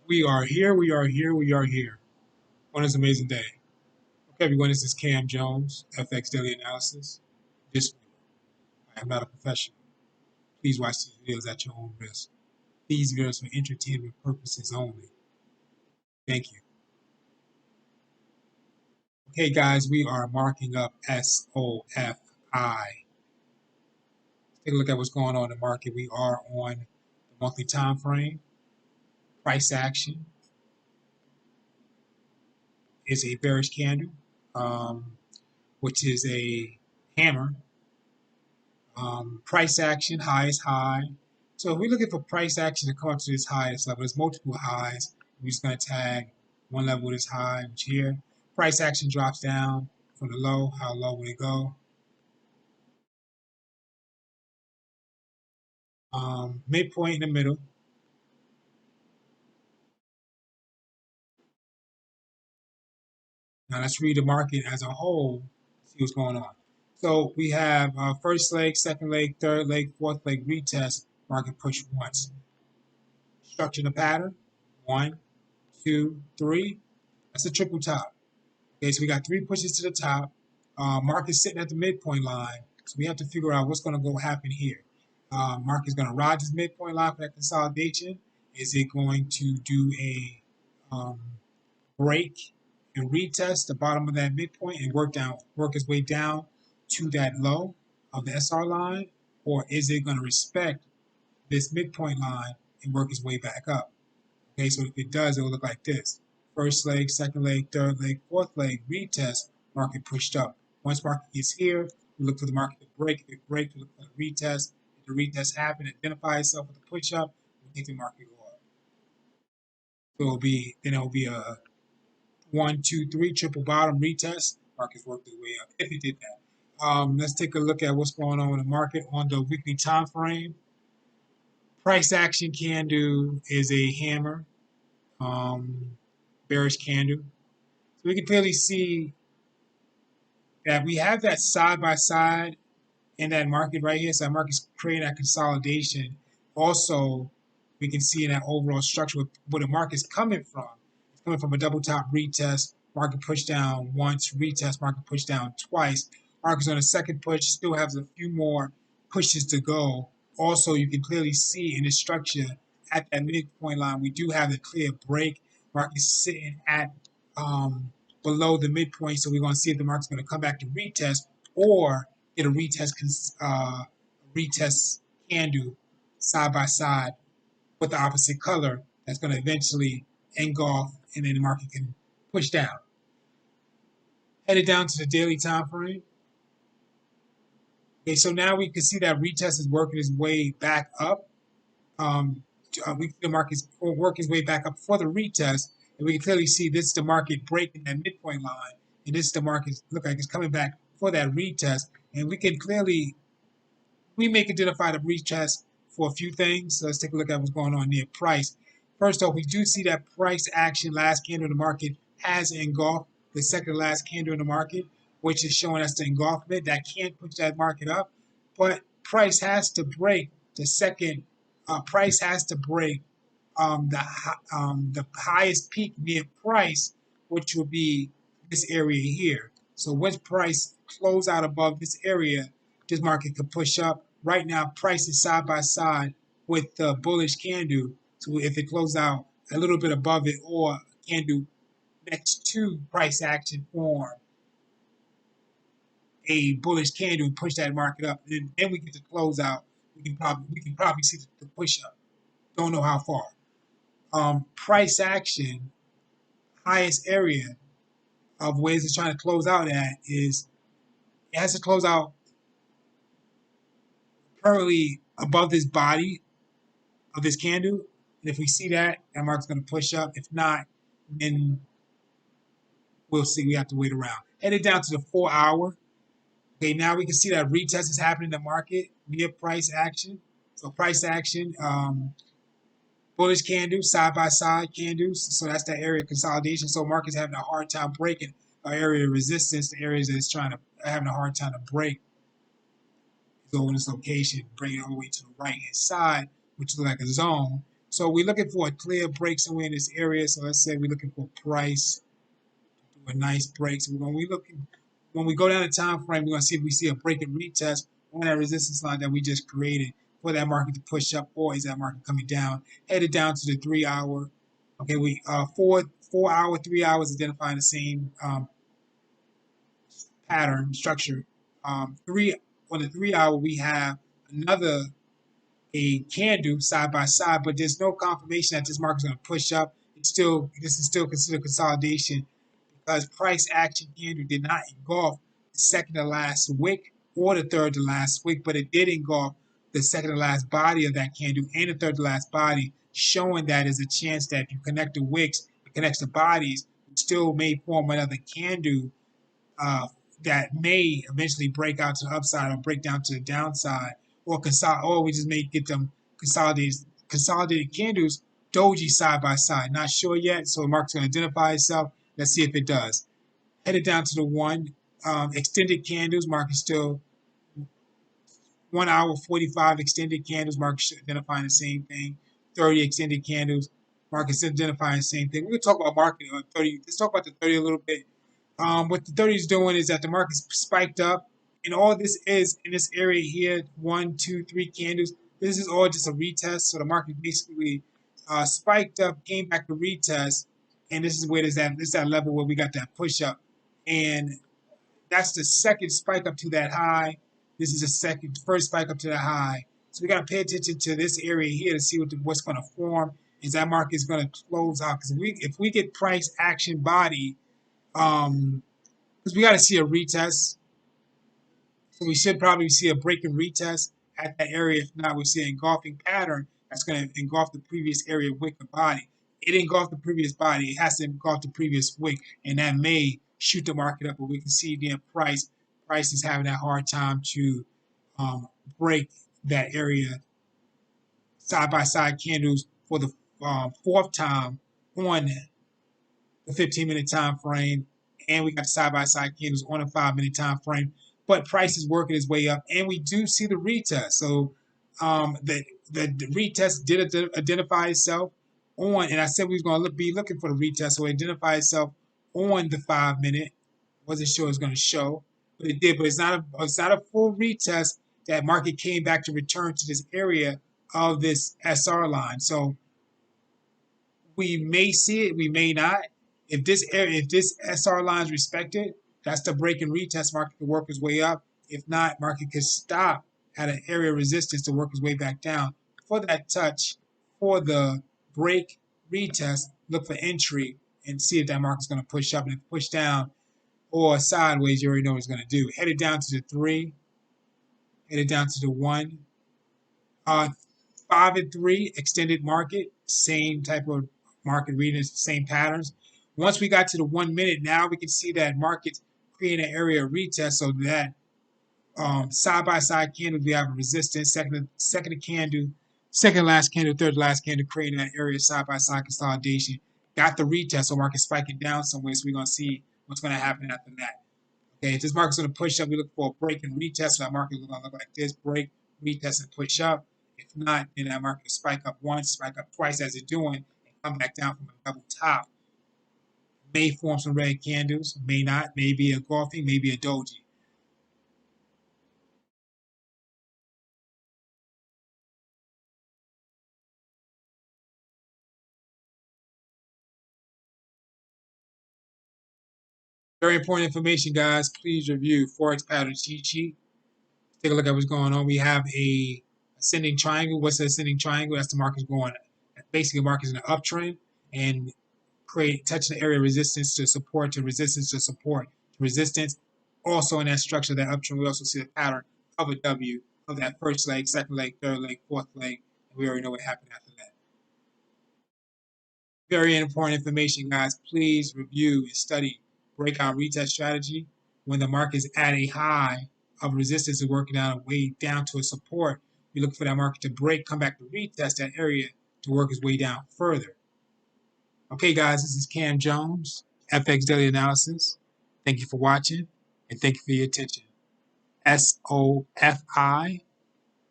We are here, we are here, we are here on this amazing day. Okay, everyone, this is Cam Jones, FX Daily Analysis. Disclaimer, I am not a professional. Please watch these videos at your own risk. These videos for entertainment purposes only. Thank you. Okay, guys, we are marking up SOFI. Let's take a look at what's going on in the market. We are on the monthly time frame. Price action is a bearish candle, which is a hammer. Price action, high is high. So if we're looking for price action to come up to this highest level, there's multiple highs. We're just going to tag one level this high, which here. Price action drops down from the low. How low will it go? Midpoint in the middle. Now let's read the market as a whole, see what's going on. So we have first leg, second leg, third leg, fourth leg retest, market push once. Structure the pattern, 1, 2, 3. That's a triple top. Okay, so we got 3 pushes to the top. Market's sitting at the midpoint line, so we have to figure out what's going to go happen here. Market's going to ride this midpoint line for that consolidation. Is it going to do a break and retest the bottom of that midpoint and work its way down to that low of the SR line, or is it going to respect this midpoint line and work its way back up? Okay, so if it does, it will look like this. First leg, second leg, third leg, fourth leg, retest, market pushed up. Once market gets here, we look for the market to break. If it breaks, we look for the retest. If the retest happens, identify itself with the push up, we think the market go up. So it'll be a 1, 2, 3 triple bottom retest. Market's worked its way up if it did that. Let's take a look at what's going on in the market on the weekly time frame. Price action candle is a hammer. Bearish candle. So we can clearly see that we have that side by side in that market right here. So that market's creating that consolidation. Also, we can see in that overall structure where the market's coming from. It's coming from a double top retest, market push down once, retest, market push down twice. Market's on a second push, still has a few more pushes to go. Also, you can clearly see in the structure at that midpoint line, we do have a clear break. Market's sitting at below the midpoint, so we're going to see if the market's going to come back to retest or get a retest candle side by side with the opposite color that's going to eventually engulf, and then the market can push down. Headed down to the daily time frame. Okay, so now we can see that retest is working its way back up. We see the market's working its way back up for the retest, and we can clearly see this is the market breaking that midpoint line, and this is the market look like it's coming back for that retest, and we can clearly may identify the retest for a few things. So let's take a look at what's going on near price. First off, we do see that price action last candle in the market has engulfed the second last candle in the market, which is showing us the engulfment that can't push that market up. But price has to break the second. Price has to break the highest peak near price, which would be this area here. So once price close out above this area, this market could push up. Right now, price is side by side with the bullish candle. So if it closes out a little bit above it or candle next to price action form a bullish candle and push that market up, and then we get to close out. We can probably see the push up. Don't know how far. Price action highest area of where it's trying to close out at is it has to close out currently above this body of this candle. And if we see that, that market's going to push up. If not, then we'll see. We have to wait around. Headed down to the 4 hour. Okay, now we can see that retest is happening in the market near price action. So price action, bullish candles, side by side candles. So that's that area of consolidation. So market's having a hard time breaking our area of resistance. The areas that it's having a hard time to break. Go in this location, bring it all the way to the right hand side, which looks like a zone. So we're looking for a clear break somewhere in this area. So let's say we're looking for price, do a nice break. So when we go down the time frame, we're gonna see if we see a break and retest on that resistance line that we just created for that market to push up, or is that market coming down, headed down to the 3 hour. Okay, we 4 hour, 3 hours identifying the same pattern structure. Three on the 3 hour we have another a candle side by side, but there's no confirmation that this market is going to push up. This is still considered consolidation because price action candle did not engulf the second to last wick or the third to last wick, but it did engulf the second to last body of that candle and the third to last body, showing that there's a chance that if you connect the wicks, it connects the bodies, it still may form another candle uh, that may eventually break out to the upside or break down to the downside, or we just may get them consolidated candles, doji side by side. Not sure yet, so the market's going to identify itself. Let's see if it does. Headed down to the one extended candles. Market still 1 hour 45 extended candles. Market identifying the same thing. 30 extended candles. Market's identifying the same thing. We're gonna talk about market on 30. Let's talk about the 30 a little bit. What the 30 is doing is that the market's spiked up, and all this is in this area here, 1, 2, 3 candles. This is all just a retest. So the market basically spiked up, came back to retest, and this is where this is that level where we got that push up, and that's the second spike up to that high. This is the first spike up to the high. So we got to pay attention to this area here to see what's going to form. Is that market is going to close out? Because if we get price action body, because we got to see a retest, so we should probably see a break and retest at that area. If not, we see an engulfing pattern that's going to engulf the previous area wick and body. It engulfed the previous body. It has to engulf the previous wick, and that may shoot the market up. But we can see the price is having that hard time to break that area. Side by side candles for the fourth time on the 15-minute time frame, and we got the side by side candles on a 5-minute time frame. But price is working its way up, and we do see the retest. So the retest did identify itself on, and I said we was going to be looking for the retest, so it identified itself on the 5-minute. Wasn't sure it was going to show, but it did. But it's not a full retest. That market came back to return to this area of this SR line. So we may see it, we may not. If this SR line is respected, that's the break and retest. Market could work its way up. If not, market could stop at an area of resistance to work its way back down. For that touch, for the break retest, look for entry and see if that market's going to push up. And if push down or sideways, you already know what it's going to do. Headed down to the 3, headed down to the 1. 5 and 3 extended market, same type of market readings, same patterns. Once we got to the 1 minute, now we can see that market's creating an area of retest, so that side by side candle, we have a resistance, second candle, second last candle, third last candle, creating that area side by side consolidation. Got the retest, so market spiking down somewhere, so we're gonna see what's gonna happen after that. Okay, if this market's going to push up, we look for a break and retest. So that market is going to look like this: break, retest, and push up. If not, then that market will spike up once, spike up twice as it's doing, and come back down from a double top. May form some red candles, may not, may be a golfing, maybe a doji. Very important information, guys. Please review Forex pattern cheat sheet. Take a look at what's going on. We have a ascending triangle. What's the ascending triangle? That's the market's going. Basically, the market's in an uptrend, and touching the area of resistance to support to resistance to support to resistance. Also in that structure, that uptrend, we also see the pattern of a W of that first leg, second leg, third leg, fourth leg. And we already know what happened after that. Very important information, guys. Please review and study breakout retest strategy. When the market is at a high of resistance and working down a way down to a support, we look for that market to break, come back to retest that area to work its way down further. Okay, guys, this is Cam Jones, FX Daily Analysis. Thank you for watching, and thank you for your attention. SOFI